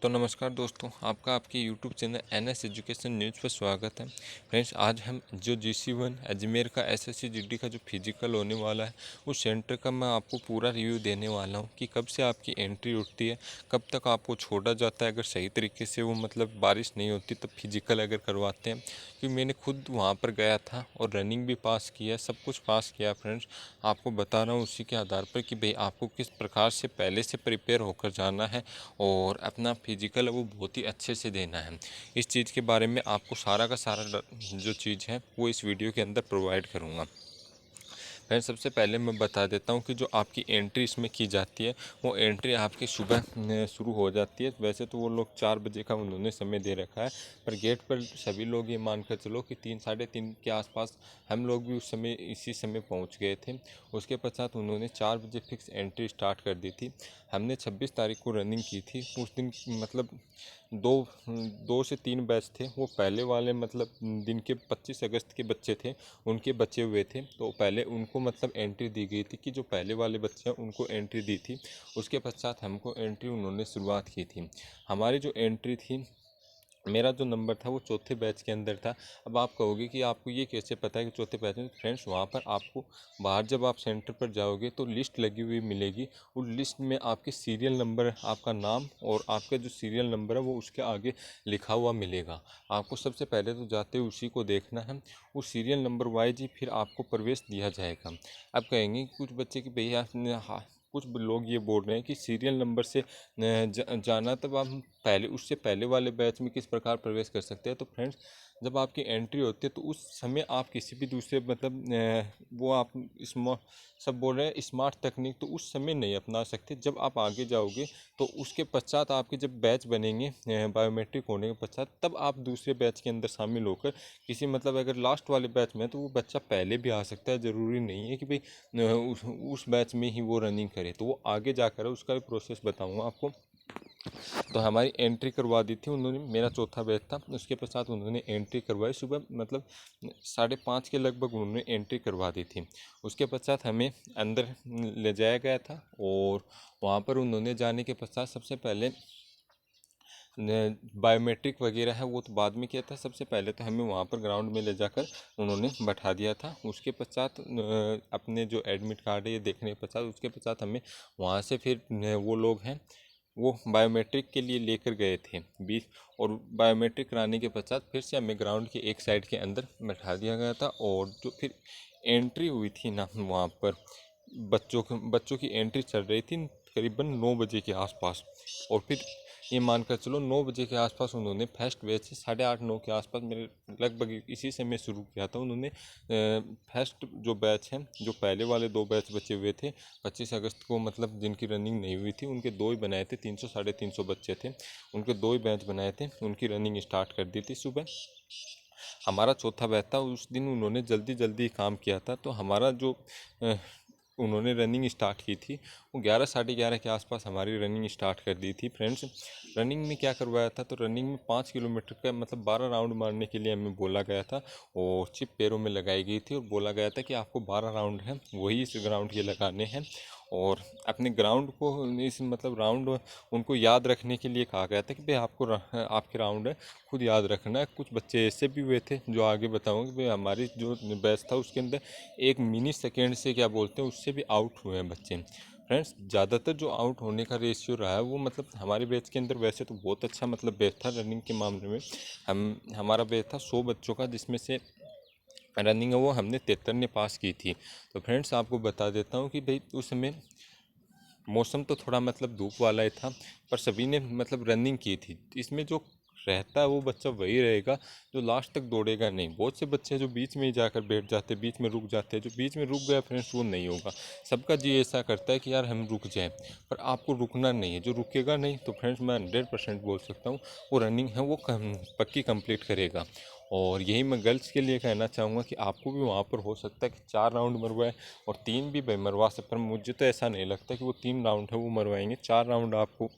तो नमस्कार दोस्तों, आपका आपके YouTube channel NS education news पर स्वागत है। फ्रेंड्स, आज हम जो GC1 अजमेर का SSC GD का जो फिजिकल होने वाला है, उस सेंटर का मैं आपको पूरा रिव्यू देने वाला हूं कि कब से आपकी एंट्री उठती है, कब तक आपको छोड़ा जाता है। अगर सही तरीके से वो मतलब बारिश नहीं होती तब फिजिकल अगर करवाते हैं, क्योंकि मैंने खुद वहाँ पर गया था और रनिंग भी पास किया, सब कुछ पास किया। फ्रेंड्स, आपको बता रहा हूँ उसी के आधार पर कि भाई आपको किस प्रकार से पहले से प्रिपेयर होकर जाना है और अपना फिजिकल है वो बहुत ही अच्छे से देना है। इस चीज़ के बारे में आपको सारा का सारा जो चीज़ है वो इस वीडियो के अंदर प्रोवाइड करूँगा। फ्रेंड्स, सबसे पहले मैं बता देता हूँ कि जो आपकी एंट्री इसमें की जाती है, वो एंट्री आपकी सुबह शुरू हो जाती है। वैसे तो वो लोग 4 बजे का उन्होंने समय दे रखा है, पर गेट पर सभी लोग ये मानकर चलो कि 3 साढ़े 3 के आसपास हम लोग भी उस समय इसी समय पहुँच गए थे। उसके पश्चात उन्होंने 4 बजे फिक्स एंट्री स्टार्ट कर दी थी। हमने 26 तारीख को रनिंग की थी। उस दिन मतलब दो 2 से 3 बैच थे। वो पहले वाले मतलब दिन के 25 अगस्त के बच्चे थे, उनके बचे हुए थे, तो पहले उनको मतलब एंट्री दी गई थी कि जो पहले वाले बच्चे हैं उनको एंट्री दी थी। उसके पश्चात हमको एंट्री उन्होंने शुरुआत की थी। हमारी जो एंट्री थी, मेरा जो नंबर था वो चौथे बैच के अंदर था। अब आप कहोगे कि आपको ये कैसे पता है कि चौथे बैच में? फ्रेंड्स, वहाँ पर आपको बाहर जब आप सेंटर पर जाओगे तो लिस्ट लगी हुई मिलेगी। उस लिस्ट में आपके सीरियल नंबर, आपका नाम और आपका जो सीरियल नंबर है वो उसके आगे लिखा हुआ मिलेगा। आपको सबसे पहले तो जाते हुए उसी को देखना है। उस सीरियल नंबर वाइज ही फिर आपको प्रवेश दिया जाएगा। अब कहेंगे कि कुछ बच्चे कि भैया कुछ लोग ये बोल रहे हैं कि सीरियल नंबर से जाना, तब आप पहले उससे पहले वाले बैच में किस प्रकार प्रवेश कर सकते हैं? तो फ्रेंड्स, जब आपकी एंट्री होती है तो उस समय आप किसी भी दूसरे मतलब वो आप इसमें सब बोल रहे हैं स्मार्ट तकनीक, तो उस समय नहीं अपना सकते। जब आप आगे जाओगे तो उसके पश्चात आपके जब बैच बनेंगे बायोमेट्रिक होने के पश्चात, तब आप दूसरे बैच के अंदर शामिल होकर किसी मतलब अगर लास्ट वाले बैच में है तो वो बच्चा पहले भी आ सकता है। ज़रूरी नहीं है कि भाई उस बैच में ही वो रनिंग करे, तो वो आगे जाकर है, उसका भी प्रोसेस बताऊँगा आपको। तो हमारी एंट्री करवा दी थी उन्होंने। मेरा चौथा बैच था। उसके पश्चात उन्होंने एंट्री करवाई सुबह मतलब 5:30 के लगभग उन्होंने एंट्री करवा दी थी। उसके पश्चात हमें अंदर ले जाया गया था और वहाँ पर उन्होंने जाने के पश्चात सबसे पहले बायोमेट्रिक वगैरह है वो तो बाद में किया था। सबसे पहले तो हमें वहाँ पर ग्राउंड में ले जाकर उन्होंने बैठा दिया था। उसके पश्चात अपने जो एडमिट कार्ड है ये देखने के पश्चात, उसके पश्चात हमें वहाँ से फिर वो लोग हैं वो बायोमेट्रिक के लिए लेकर गए थे 20, और बायोमेट्रिक कराने के पश्चात फिर से हमें ग्राउंड के एक साइड के अंदर बैठा दिया गया था। और जो फिर एंट्री हुई थी ना वहाँ पर, बच्चों की एंट्री चल रही थी करीबन 9 बजे के आसपास। और फिर ये मानकर चलो 9 बजे के आसपास उन्होंने फर्स्ट बैच से 8:30 9 के आसपास मेरे लगभग इसी समय शुरू किया था उन्होंने। फर्स्ट जो बैच है, जो पहले वाले 2 बैच बचे हुए थे 25 अगस्त को मतलब जिनकी रनिंग नहीं हुई थी, उनके 2 ही बनाए थे। 300 350 बच्चे थे, उनके 2 ही बैच बनाए थे। उनकी रनिंग स्टार्ट कर दी थी सुबह। हमारा चौथा बैच था। उस दिन उन्होंने जल्दी जल्दी काम किया था, तो हमारा जो अ, उन्होंने रनिंग स्टार्ट की थी वो 11 11:30 के आसपास हमारी रनिंग स्टार्ट कर दी थी। फ्रेंड्स, रनिंग में क्या करवाया था, तो रनिंग में 5 किलोमीटर का मतलब 12 राउंड मारने के लिए हमें बोला गया था और चिप पैरों में लगाई गई थी और बोला गया था कि आपको 12 राउंड हैं वही इस ग्राउंड के लगाने हैं। और अपने ग्राउंड को इस मतलब राउंड उनको याद रखने के लिए कहा गया था कि भाई आपको आपके राउंड है खुद याद रखना है। कुछ बच्चे ऐसे भी हुए थे जो आगे बताऊंगे भाई हमारी जो बैच था उसके अंदर 1 मिनी सेकेंड से क्या बोलते हैं उससे भी आउट हुए हैं बच्चे। फ्रेंड्स, ज़्यादातर जो आउट होने का रेशियो रहा है वो मतलब हमारे बैच के अंदर वैसे तो बहुत अच्छा मतलब बैच था रनिंग के मामले में। हमारा बैच था 100 बच्चों का, जिसमें से रनिंग है वो हमने 73 ने पास की थी। तो फ्रेंड्स, आपको बता देता हूँ कि भाई उस समय मौसम तो थोड़ा मतलब धूप वाला ही था, पर सभी ने मतलब रनिंग की थी। इसमें जो रहता है वो बच्चा वही रहेगा जो लास्ट तक दौड़ेगा नहीं। बहुत से बच्चे जो बीच में ही जाकर बैठ जाते, बीच में रुक जाते हैं। जो बीच में रुक गया फ्रेंड्स वो नहीं होगा। सबका जी ऐसा करता है कि यार हम रुक जाएं, पर आपको रुकना नहीं है। जो रुकेगा नहीं तो फ्रेंड्स मैं 100% बोल सकता हूँ वो रनिंग है वो पक्की कंप्लीट करेगा। और यही मैं गर्ल्स के लिए कहना चाहूँगा कि आपको भी वहाँ पर हो सकता है कि 4 राउंड मरवाए और 3 भी भाई मरवा सकते, पर मुझे तो ऐसा नहीं लगता कि वो 3 राउंड है वो मरवाएंगे। 4 राउंड आपको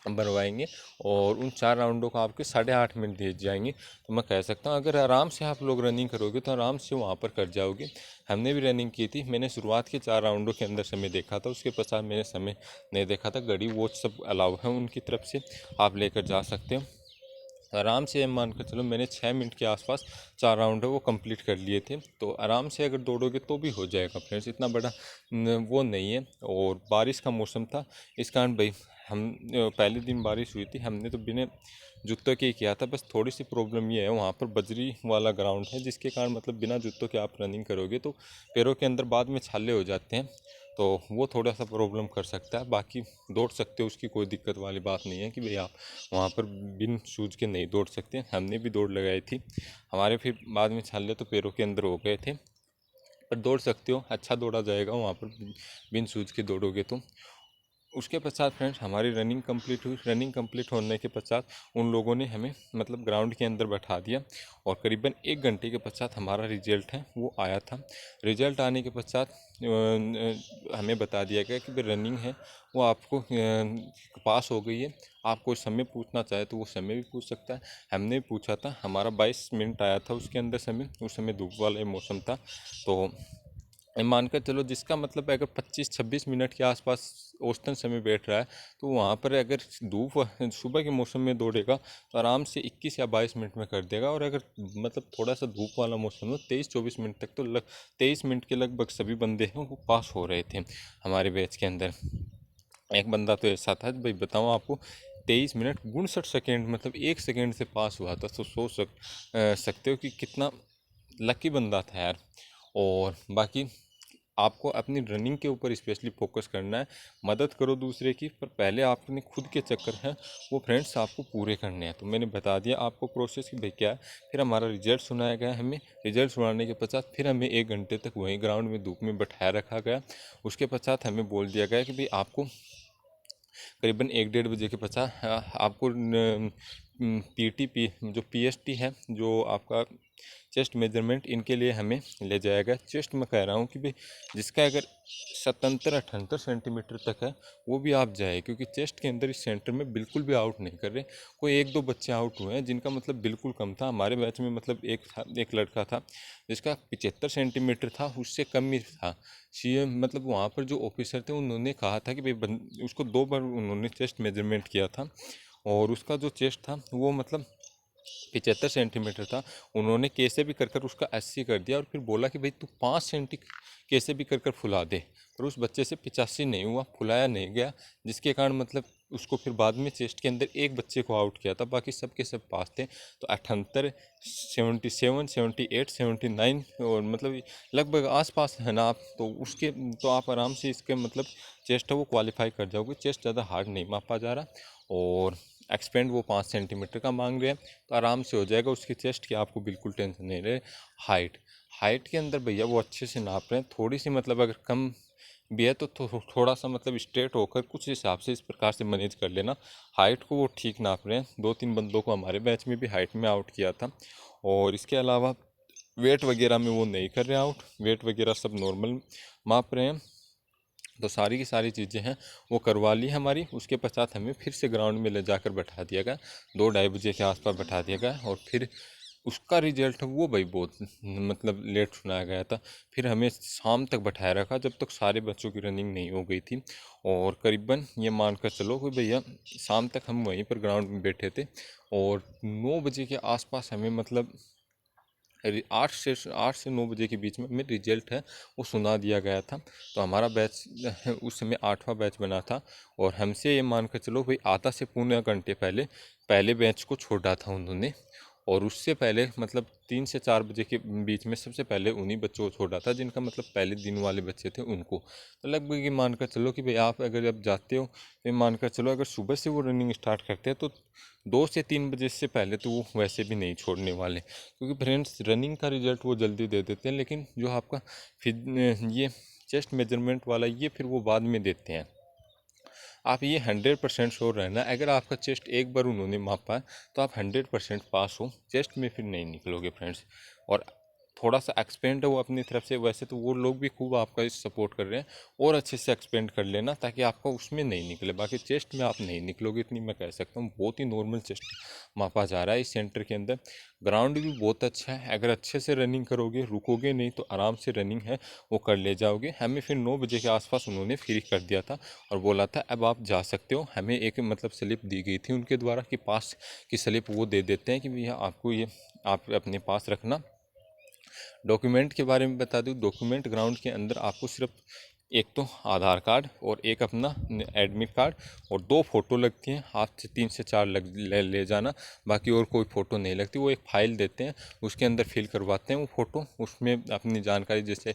बनवाएंगे और उन 4 राउंडों को आपके 8.5 मिनट दिए जाएंगे। तो मैं कह सकता हूँ अगर आराम से आप लोग रनिंग करोगे तो आराम से वहाँ पर कर जाओगे। हमने भी रनिंग की थी, मैंने शुरुआत के 4 राउंडों के अंदर समय देखा था, उसके पश्चात मैंने समय नहीं देखा था। घड़ी वॉच सब अलाउ है उनकी तरफ से, आप लेकर जा सकते हो। आराम से मान कर चलो मैंने 6 मिनट के आसपास 4 राउंड है वो कंप्लीट कर लिए थे। तो आराम से अगर दौड़ोगे तो भी हो जाएगा फ्रेंड्स, इतना बड़ा वो नहीं है। और बारिश का मौसम था, इस कारण भाई हम पहले दिन बारिश हुई थी, हमने तो बिना जूतों के ही किया था। बस थोड़ी सी प्रॉब्लम ये है, वहाँ पर बजरी वाला ग्राउंड है, जिसके कारण मतलब बिना जूतों के आप रनिंग करोगे तो पैरों के अंदर बाद में छाले हो जाते हैं, तो वो थोड़ा सा प्रॉब्लम कर सकता है। बाकी दौड़ सकते हो, उसकी कोई दिक्कत वाली बात नहीं है कि भाई आप वहाँ पर बिन शूज़ के नहीं दौड़ सकते। हमने भी दौड़ लगाई थी, हमारे फिर बाद में छाले तो पैरों के अंदर हो गए थे, पर दौड़ सकते हो, अच्छा दौड़ा जाएगा वहाँ पर बिन शूज़ के दौड़ोगे तो। उसके पश्चात फ्रेंड्स हमारी रनिंग कंप्लीट हुई। रनिंग कंप्लीट होने के पश्चात उन लोगों ने हमें मतलब ग्राउंड के अंदर बैठा दिया और करीबन 1 घंटे के पश्चात हमारा रिजल्ट है वो आया था। रिजल्ट आने के पश्चात हमें बता दिया गया कि भाई रनिंग है वो आपको पास हो गई है। आप कोई समय पूछना चाहे तो वो समय भी पूछ सकता है। हमने भी पूछा था, हमारा 22 मिनट आया था उसके अंदर समय, उस समय धूप वाला मौसम था। तो मानकर चलो जिसका मतलब अगर 25-26 मिनट के आसपास औसतन समय बैठ रहा है, तो वहाँ पर अगर धूप सुबह के मौसम में दौड़ेगा तो आराम से 21 या 22 मिनट में कर देगा। और अगर मतलब थोड़ा सा धूप वाला मौसम हो 23-24 मिनट तक, तो 23 मिनट के लगभग सभी बंदे हैं वो पास हो रहे थे हमारे बैच के अंदर। एक बंदा तो ऐसा था भाई, बताऊँ आपको, 23 मिनट 59 सेकेंड, मतलब 1 सेकेंड से पास हुआ था। तो सोच सकते हो कि कितना लकी बंदा था यार। और बाकी आपको अपनी रनिंग के ऊपर स्पेशली फोकस करना है। मदद करो दूसरे की, पर पहले आपने खुद के चक्कर हैं वो फ्रेंड्स आपको पूरे करने हैं। तो मैंने बता दिया आपको प्रोसेस कि भाई क्या है। फिर हमारा रिजल्ट सुनाया गया हमें, रिजल्ट सुनाने के पश्चात फिर हमें 1 घंटे तक वहीं ग्राउंड में धूप में बैठाया रखा गया। उसके पश्चात हमें बोल दिया गया कि भाई आपको करीबन 1-1:30 बजे के पश्चात आपको पी जो पीएसटी है, जो आपका चेस्ट मेजरमेंट, इनके लिए हमें ले जाएगा। चेस्ट में कह रहा हूँ कि भाई जिसका अगर 77-78 सेंटीमीटर तक है वो भी आप जाए, क्योंकि चेस्ट के अंदर इस सेंटर में बिल्कुल भी आउट नहीं कर रहे। कोई 1-2 बच्चे आउट हुए हैं जिनका मतलब बिल्कुल कम था हमारे बैच में। मतलब एक लड़का था जिसका 75 सेंटीमीटर था, उससे कम ही था। सीएम मतलब वहाँ पर जो ऑफिसर थे उन्होंने कहा था कि भाई उसको 2 बार उन्होंने चेस्ट मेजरमेंट किया था और उसका जो चेस्ट था वो मतलब 75 सेंटीमीटर था। उन्होंने कैसे भी कर कर उसका 80 कर दिया और फिर बोला कि भाई तू 5 सेंटी कैसे भी कर कर फुला दे। पर उस बच्चे से 85 नहीं हुआ, फुलाया नहीं गया, जिसके कारण मतलब उसको फिर बाद में चेस्ट के अंदर एक बच्चे को आउट किया था, बाकी सब के सब पास थे। तो 78, 77, 78, 79 और मतलब लगभग आसपास है ना आप, तो उसके तो आप आराम से इसके मतलब चेस्ट है वो क्वालिफाई कर जाओगे। चेस्ट ज़्यादा हार्ड नहीं मापा जा रहा और एक्सपेंड वो 5 सेंटीमीटर का मांग रहे हैं, तो आराम से हो जाएगा उसकी चेस्ट की, आपको बिल्कुल टेंशन नहीं रहे। हाइट हाइट के अंदर भैया वो अच्छे से नाप रहे हैं, थोड़ी सी मतलब अगर कम भी है तो थोड़ा सा मतलब स्ट्रेट होकर कुछ हिसाब से इस प्रकार से मैनेज कर लेना। हाइट को वो ठीक नाप रहे हैं। 2-3 बंदों को हमारे बैच में भी हाइट में आउट किया था। और इसके अलावा वेट वगैरह में वो नहीं कर रहे आउट, वेट वगैरह सब नॉर्मल माप रहे हैं। तो सारी की सारी चीज़ें हैं वो करवा ली हमारी। उसके पश्चात हमें फिर से ग्राउंड में ले जाकर बैठा दिया गया, 2-2:30 बजे के आसपास बैठा दिया गया। और फिर उसका रिजल्ट वो भाई बहुत मतलब लेट सुनाया गया था। फिर हमें शाम तक बैठाया रखा जब तक सारे बच्चों की रनिंग नहीं हो गई थी। और करीबन ये मानकर चलो कि भैया शाम तक हम वहीं पर ग्राउंड में बैठे थे। और 9 बजे के आसपास हमें मतलब 8 से 9 बजे के बीच में हमें रिजल्ट है वो सुना दिया गया था। तो हमारा बैच उस समय 8वां बैच बना था और हमसे ये मान कर चलो भाई आधा से पौने घंटे पहले पहले बैच को छोड़ा था उन्होंने। और उससे पहले मतलब 3 से 4 बजे के बीच में सबसे पहले उन्हीं बच्चों को छोड़ा था जिनका मतलब पहले दिन वाले बच्चे थे उनको। तो लगभग ये मानकर चलो कि भाई आप अगर जब जाते हो तो ये मानकर चलो अगर सुबह से वो रनिंग स्टार्ट करते हैं तो 2 से 3 बजे से पहले तो वो वैसे भी नहीं छोड़ने वाले। क्योंकि फ्रेंड्स रनिंग का रिजल्ट वो जल्दी दे देते हैं, लेकिन जो आपका फिर ये चेस्ट मेजरमेंट वाला ये फिर वो बाद में देते हैं। आप ये 100% श्योर रहना, अगर आपका चेस्ट एक बार उन्होंने मापा है तो आप 100% पास हो, चेस्ट में फिर नहीं निकलोगे फ्रेंड्स। और थोड़ा सा एक्सपेंड है वो अपनी तरफ से, वैसे तो वो लोग भी खूब आपका सपोर्ट कर रहे हैं, और अच्छे से एक्सपेंड कर लेना ताकि आपका उसमें नहीं निकले। बाकी चेस्ट में आप नहीं निकलोगे, इतनी मैं कह सकता हूँ। बहुत ही नॉर्मल चेस्ट मापा जा रहा है इस सेंटर के अंदर। ग्राउंड भी बहुत अच्छा है, अगर अच्छे से रनिंग करोगे, रुकोगे नहीं तो आराम से रनिंग है वो कर ले जाओगे। हमें फिर 9 बजे के आसपास उन्होंने फ्री कर दिया था और बोला था अब आप जा सकते हो। हमें एक मतलब स्लिप दी गई थी उनके द्वारा कि पास की स्लिप वो दे देते हैं कि भैया आपको ये आप अपने पास रखना। डॉक्यूमेंट के बारे में बता दूं, डॉक्यूमेंट ग्राउंड के अंदर आपको सिर्फ एक तो आधार कार्ड और एक अपना एडमिट कार्ड और 2 फ़ोटो लगती हैं, हाथ से 3 से 4 ले जाना, बाकी और कोई फ़ोटो नहीं लगती। वो एक फ़ाइल देते हैं, उसके अंदर फिल करवाते हैं वो फ़ोटो, उसमें अपनी जानकारी जैसे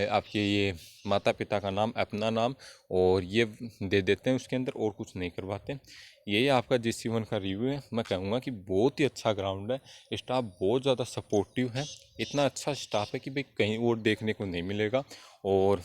आपके ये माता पिता का नाम, अपना नाम और ये दे देते हैं उसके अंदर, और कुछ नहीं करवाते। यही आपका JC1 का रिव्यू है। मैं कहूँगा कि बहुत ही अच्छा ग्राउंड है, स्टाफ बहुत ज़्यादा सपोर्टिव है, इतना अच्छा स्टाफ है कि भाई कहीं और देखने को नहीं मिलेगा। और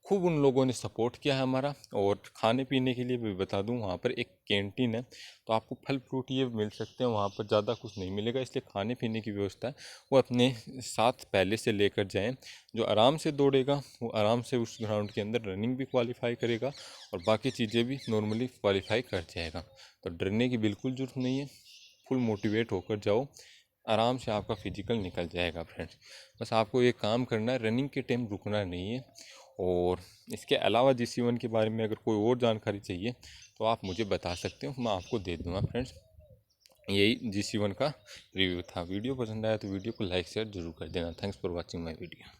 खूब उन लोगों ने सपोर्ट किया है हमारा। और खाने पीने के लिए भी बता दूं, वहाँ पर एक कैंटीन है, तो आपको फल फ्रूट ये मिल सकते हैं, वहाँ पर ज़्यादा कुछ नहीं मिलेगा, इसलिए खाने पीने की व्यवस्था है वो अपने साथ पहले से लेकर जाएं। जो आराम से दौड़ेगा वो आराम से उस ग्राउंड के अंदर रनिंग भी क्वालिफाई करेगा और बाकी चीज़ें भी नॉर्मली क्वालिफाई कर जाएगा। तो डरने की बिल्कुल ज़रूरत नहीं है, फुल मोटिवेट होकर जाओ, आराम से आपका फिजिकल निकल जाएगा फ्रेंड्स। बस आपको ये काम करना है, रनिंग के टाइम रुकना नहीं है। और इसके अलावा JC1 के बारे में अगर कोई और जानकारी चाहिए तो आप मुझे बता सकते हो, मैं आपको दे दूँगा फ्रेंड्स। यही JC1 का रिव्यू था। वीडियो पसंद आया तो वीडियो को लाइक शेयर जरूर कर देना। Thanks for watching my video.